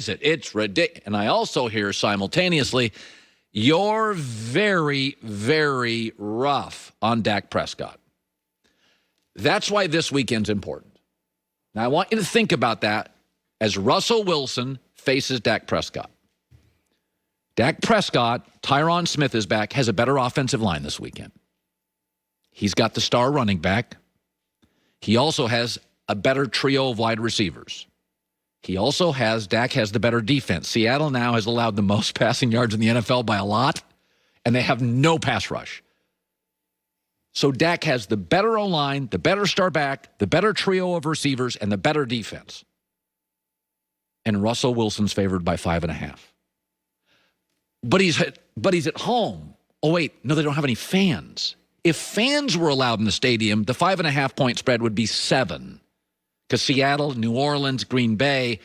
It's ridiculous. And I also hear simultaneously, you're very, very rough on Dak Prescott. That's why this weekend's important. Now, I want you to think about that as Russell Wilson faces Dak Prescott. Dak Prescott, Tyron Smith is back, has a better offensive line this weekend. He's got the star running back. He also has a better trio of wide receivers. Dak has the better defense. Seattle now has allowed the most passing yards in the NFL by a lot, and they have no pass rush. So Dak has the better O-line, the better star back, the better trio of receivers, and the better defense. And Russell Wilson's favored by 5.5. But he's at home. Oh, wait, no, they don't have any fans. If fans were allowed in the stadium, the 5.5-point spread would be 7. Because Seattle, New Orleans, Green Bay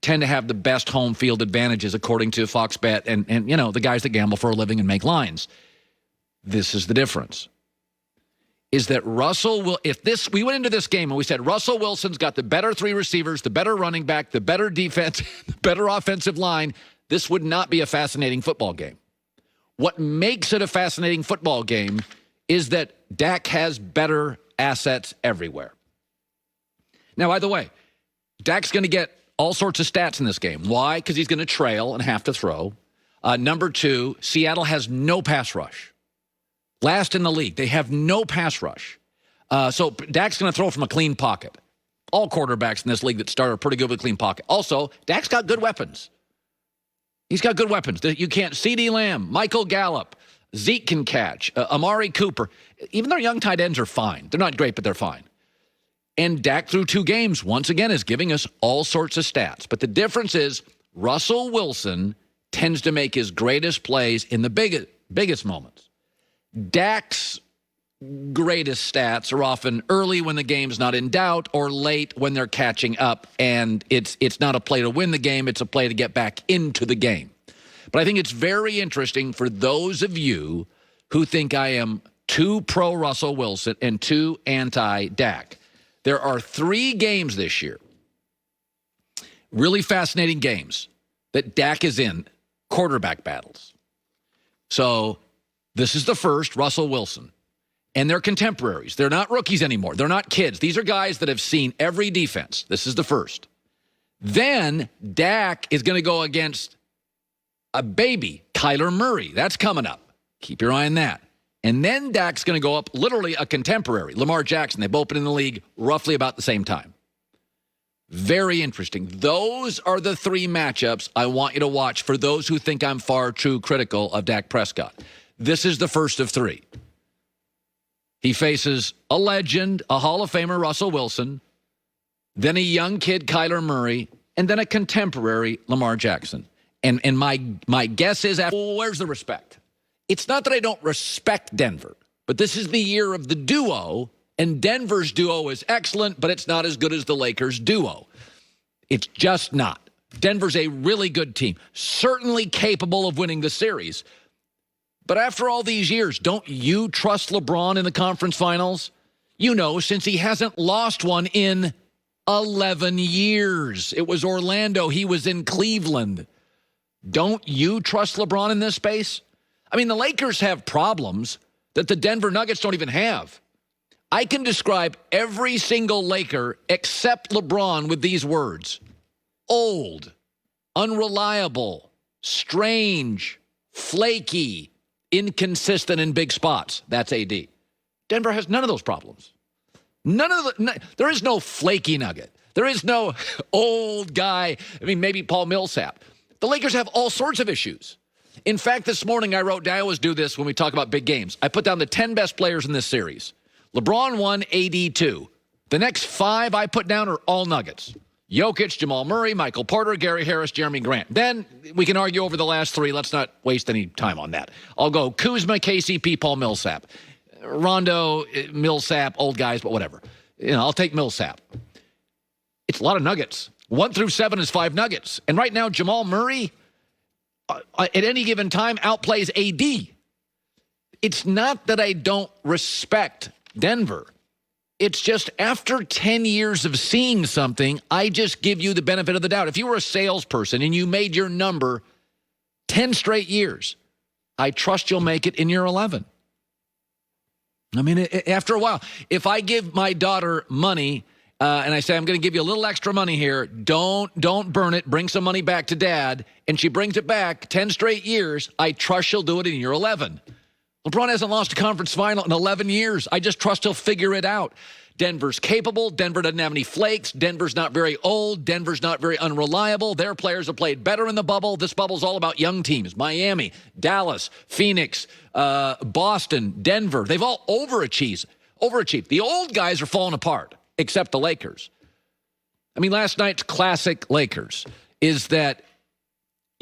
tend to have the best home field advantages, according to Fox Bet and the guys that gamble for a living and make lines. This is the difference. Is that we went into this game and we said Russell Wilson's got the better 3 receivers, the better running back, the better defense, the better offensive line, this would not be a fascinating football game. What makes it a fascinating football game is that Dak has better assets everywhere. Now, by the way, Dak's going to get all sorts of stats in this game. Why? Because he's going to trail and have to throw. Number 2, Seattle has no pass rush. Last in the league. They have no pass rush. So Dak's going to throw from a clean pocket. All quarterbacks in this league that start are pretty good with a clean pocket. Also, Dak's got good weapons. He's got good weapons. You can't. CeeDee Lamb, Michael Gallup, Zeke can catch, Amari Cooper. Even their young tight ends are fine. They're not great, but they're fine. And Dak through 2 games, once again, is giving us all sorts of stats. But the difference is Russell Wilson tends to make his greatest plays in the biggest moments. Dak's greatest stats are often early when the game's not in doubt or late when they're catching up, and it's not a play to win the game, it's a play to get back into the game. But I think it's very interesting for those of you who think I am too pro Russell Wilson and too anti-Dak. There are 3 games this year, really fascinating games, that Dak is in, quarterback battles. So this is the first, Russell Wilson. And they're contemporaries. They're not rookies anymore. They're not kids. These are guys that have seen every defense. This is the first. Then Dak is going to go against a baby, Kyler Murray. That's coming up. Keep your eye on that. And then Dak's going to go up, literally a contemporary, Lamar Jackson. They've both been in the league roughly about the same time. Very interesting. Those are the 3 matchups I want you to watch for those who think I'm far too critical of Dak Prescott. This is the first of 3. He faces a legend, a Hall of Famer, Russell Wilson, then a young kid, Kyler Murray, and then a contemporary, Lamar Jackson. And my guess is, where's the respect? It's not that I don't respect Denver, but this is the year of the duo, and Denver's duo is excellent, but it's not as good as the Lakers' duo. It's just not. Denver's a really good team, certainly capable of winning the series. But after all these years, don't you trust LeBron in the conference finals? Since he hasn't lost one in 11 years. It was Orlando. He was in Cleveland. Don't you trust LeBron in this space? I mean, the Lakers have problems that the Denver Nuggets don't even have. I can describe every single Laker except LeBron with these words: old, unreliable, strange, flaky, inconsistent in big spots. That's AD. Denver has none of those problems. There is no flaky nugget. There is no old guy. I mean, maybe Paul Millsap. The Lakers have all sorts of issues. In fact, this morning I wrote down, I always do this when we talk about big games. I put down the 10 best players in this series. LeBron 1, AD 2. The next 5 I put down are all Nuggets. Jokic, Jamal Murray, Michael Porter, Gary Harris, Jeremy Grant. Then we can argue over the last 3. Let's not waste any time on that. I'll go Kuzma, KCP, Paul Millsap. Rondo, Millsap, old guys, but whatever. I'll take Millsap. It's a lot of Nuggets. 1 through 7 is 5 Nuggets. And right now, Jamal Murray, at any given time, outplays AD. It's not that I don't respect Denver. It's just after 10 years of seeing something, I just give you the benefit of the doubt. If you were a salesperson and you made your number 10 straight years, I trust you'll make it in year 11. I mean, after a while, if I give my daughter money and I say, I'm going to give you a little extra money here, don't burn it, bring some money back to dad, and she brings it back 10 straight years, I trust she'll do it in year 11. LeBron hasn't lost a conference final in 11 years. I just trust he'll figure it out. Denver's capable. Denver doesn't have any flakes. Denver's not very old. Denver's not very unreliable. Their players have played better in the bubble. This bubble's all about young teams. Miami, Dallas, Phoenix, Boston, Denver. They've all overachieved. The old guys are falling apart, except the Lakers. I mean, last night's classic Lakers is that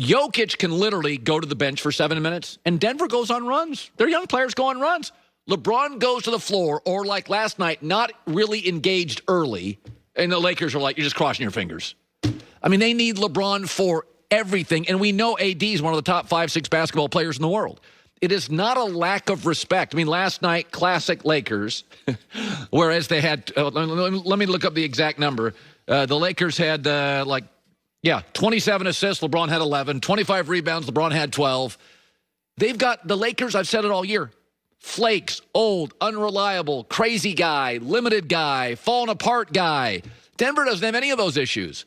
Jokic can literally go to the bench for 7 minutes, and Denver goes on runs. Their young players go on runs. LeBron goes to the floor, or like last night, not really engaged early, and the Lakers are like, you're just crossing your fingers. I mean, they need LeBron for everything, and we know AD is one of the top 5-6 basketball players in the world. It is not a lack of respect. I mean, last night, classic Lakers, whereas they had, let me look up the exact number. The Lakers had 27 assists, LeBron had 11. 25 rebounds, LeBron had 12. They've got the Lakers, I've said it all year, flakes, old, unreliable, crazy guy, limited guy, falling apart guy. Denver doesn't have any of those issues.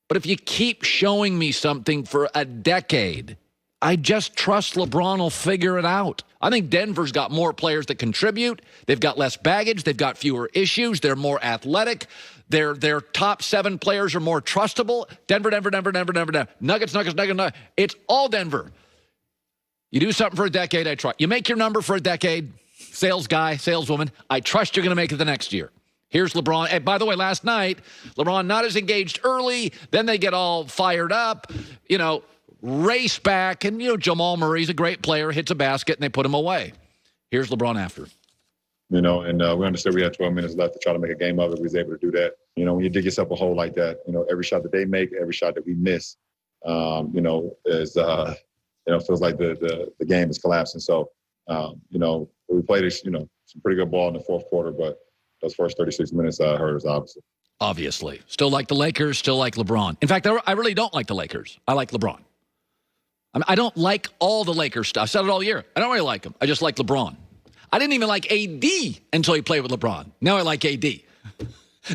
But if you keep showing me something for a decade, I just trust LeBron will figure it out. I think Denver's got more players that contribute. They've got less baggage. They've got fewer issues. They're more athletic. Their top 7 players are more trustable. Denver. Nuggets. It's all Denver. You do something for a decade, I trust. You make your number for a decade, sales guy, saleswoman, I trust you're going to make it the next year. Here's LeBron. And by the way, last night, LeBron not as engaged early. Then they get all fired up, race back. And, Jamal Murray's a great player, hits a basket, and they put him away. Here's LeBron after. And we understood we had 12 minutes left to try to make a game of it. We was able to do that. When you dig yourself a hole like that, every shot that they make, every shot that we miss, feels like the game is collapsing. So, we played, some pretty good ball in the fourth quarter, but those first 36 minutes hurt us, obviously. Obviously. Still like the Lakers, still like LeBron. In fact, I really don't like the Lakers. I like LeBron. I don't like all the Lakers stuff. I said it all year. I don't really like them. I just like LeBron. I didn't even like AD until he played with LeBron. Now I like AD.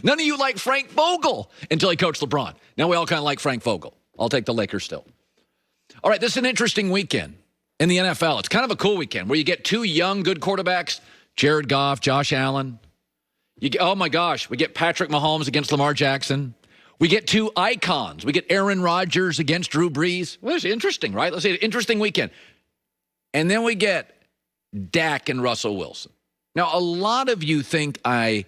None of you like Frank Vogel until he coached LeBron. Now we all kind of like Frank Vogel. I'll take the Lakers still. All right, this is an interesting weekend in the NFL. It's kind of a cool weekend where you get 2 young, good quarterbacks, Jared Goff, Josh Allen. Oh, my gosh, we get Patrick Mahomes against Lamar Jackson. We get 2 icons. We get Aaron Rodgers against Drew Brees. Well, it's interesting, right? Let's say an interesting weekend. And then we get Dak and Russell Wilson. Now, a lot of you think I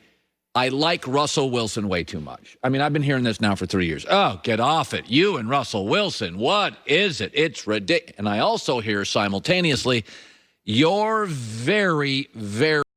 like Russell Wilson way too much. I mean, I've been hearing this now for 3 years. Oh, get off it. You and Russell Wilson, what is it? It's ridiculous. And I also hear simultaneously, you're very, very